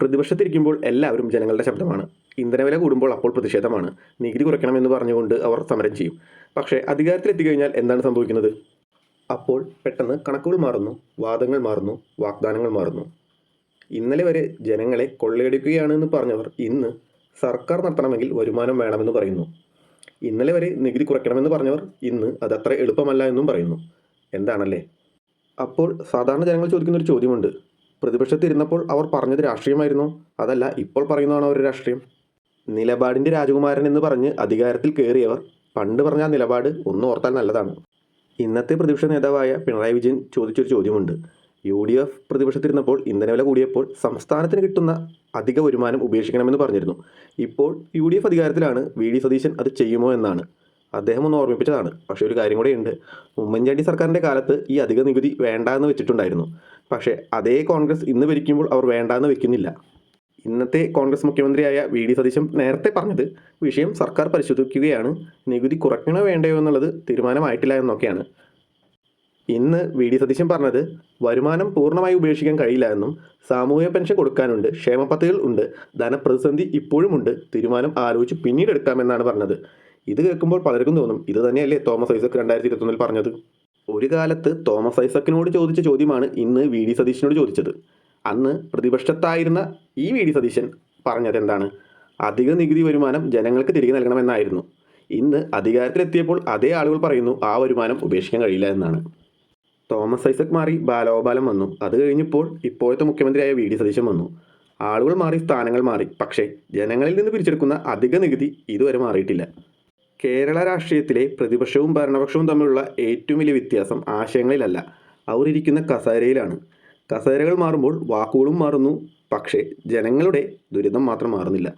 പ്രതിപക്ഷത്തിരിക്കുമ്പോൾ എല്ലാവരും ജനങ്ങളുടെ ശബ്ദമാണ്. ഇന്ധനവില കൂടുമ്പോൾ അപ്പോൾ പ്രതിഷേധമാണ്. നികുതി കുറയ്ക്കണമെന്ന് പറഞ്ഞുകൊണ്ട് അവർ സമരം ചെയ്യും. പക്ഷേ അധികാരത്തിലെത്തിക്കഴിഞ്ഞാൽ എന്താണ് സംഭവിക്കുന്നത്? അപ്പോൾ പെട്ടെന്ന് കണക്കുകൾ മാറുന്നു, വാദങ്ങൾ മാറുന്നു, വാഗ്ദാനങ്ങൾ മാറുന്നു. ഇന്നലെ വരെ ജനങ്ങളെ കൊള്ളയടിക്കുകയാണെന്ന് പറഞ്ഞവർ ഇന്ന് സർക്കാർ നടത്തണമെങ്കിൽ വരുമാനം വേണമെന്ന് പറയുന്നു. ഇന്നലെ വരെ നികുതി കുറയ്ക്കണമെന്ന് പറഞ്ഞവർ ഇന്ന് അതത്ര എളുപ്പമല്ല എന്നും പറയുന്നു. എന്താണല്ലേ? അപ്പോൾ സാധാരണ ജനങ്ങൾ ചോദിക്കുന്നൊരു ചോദ്യമുണ്ട്. പ്രതിപക്ഷത്തിരുന്നപ്പോൾ അവർ പറഞ്ഞത് രാഷ്ട്രീയമായിരുന്നോ? അതല്ല ഇപ്പോൾ പറയുന്നതാണോ ഒരു രാഷ്ട്രീയം? നിലപാടിൻ്റെ രാജകുമാരൻ എന്ന് പറഞ്ഞ് അധികാരത്തിൽ കയറിയവർ പണ്ട് പറഞ്ഞ ആ നിലപാട് ഒന്ന് ഓർത്താൽ നല്ലതാണ്. ഇന്നത്തെ പ്രതിപക്ഷ നേതാവായ പിണറായി വിജയൻ ചോദിച്ചൊരു ചോദ്യമുണ്ട്. UDF പ്രതിപക്ഷത്തിരുന്നപ്പോൾ ഇന്ധനവില കൂടിയപ്പോൾ സംസ്ഥാനത്തിന് കിട്ടുന്ന അധിക വരുമാനം ഉപേക്ഷിക്കണമെന്ന് പറഞ്ഞിരുന്നു. ഇപ്പോൾ UDF അധികാരത്തിലാണ്, VD സതീശൻ അത് ചെയ്യുമോ എന്നാണ്. അദ്ദേഹം ഒന്ന് ഓർമ്മിപ്പിച്ചതാണ്. പക്ഷേ ഒരു കാര്യം കൂടെയുണ്ട്. ഉമ്മൻചാണ്ടി സർക്കാരിൻ്റെ കാലത്ത് ഈ അധിക നികുതി വേണ്ടാന്ന് വെച്ചിട്ടുണ്ടായിരുന്നു. പക്ഷേ അതേ കോൺഗ്രസ് ഇന്ന് ഭരിക്കുമ്പോൾ അവർ വേണ്ടാന്ന് വെക്കുന്നില്ല. ഇന്നത്തെ കോൺഗ്രസ് മുഖ്യമന്ത്രിയായ VD സതീശൻ നേരത്തെ പറഞ്ഞത് വിഷയം സർക്കാർ പരിശോധിക്കുകയാണ്, നികുതി കുറയ്ക്കണോ വേണ്ടയോ എന്നുള്ളത് തീരുമാനമായിട്ടില്ല എന്നൊക്കെയാണ്. ഇന്ന് VD സതീശൻ പറഞ്ഞത് വരുമാനം പൂർണ്ണമായി ഉപേക്ഷിക്കാൻ കഴിയില്ല എന്നും സാമൂഹ്യ പെൻഷൻ കൊടുക്കാനുണ്ട്, ക്ഷേമ പദ്ധതികൾ ഉണ്ട്, ധനപ്രതിസന്ധി ഇപ്പോഴുമുണ്ട്, തീരുമാനം ആലോചിച്ച് പിന്നീട് എടുക്കാമെന്നാണ് പറഞ്ഞത്. ഇത് കേൾക്കുമ്പോൾ പലർക്കും തോന്നും, ഇത് തന്നെയല്ലേ തോമസ് ഐസക് 2021 പറഞ്ഞത്? ഒരു കാലത്ത് തോമസ് ഐസക്കിനോട് ചോദിച്ച ചോദ്യമാണ് ഇന്ന് VD സതീശനോട് ചോദിച്ചത്. അന്ന് പ്രതിപക്ഷത്തായിരുന്ന ഈ VD സതീശൻ പറഞ്ഞത് എന്താണ്? അധിക നികുതി വരുമാനം ജനങ്ങൾക്ക് തിരികെ നൽകണമെന്നായിരുന്നു. ഇന്ന് അധികാരത്തിലെത്തിയപ്പോൾ അതേ ആളുകൾ പറയുന്നു ആ വരുമാനം ഉപേക്ഷിക്കാൻ കഴിയില്ല എന്നാണ്. തോമസ് ഐസക് മാറി ബാലഗോപാലൻ വന്നു. അത് കഴിഞ്ഞപ്പോൾ ഇപ്പോഴത്തെ മുഖ്യമന്ത്രിയായ VD സതീശൻ വന്നു. ആളുകൾ മാറി, സ്ഥാനങ്ങൾ മാറി, പക്ഷേ ജനങ്ങളിൽ നിന്ന് പിരിച്ചെടുക്കുന്ന അധിക നികുതി ഇതുവരെ മാറിയിട്ടില്ല. കേരള രാഷ്ട്രീയത്തിലെ പ്രതിപക്ഷവും ഭരണപക്ഷവും തമ്മിലുള്ള ഏറ്റവും വലിയ വ്യത്യാസം ആശയങ്ങളിലല്ല, അവർ ഇരിക്കുന്ന കസേരയിലാണ്. കസേരകൾ മാറുമ്പോൾ വാക്കുകളും മാറുന്നു, പക്ഷേ ജനങ്ങളുടെ ദുരിതം മാത്രം മാറുന്നില്ല.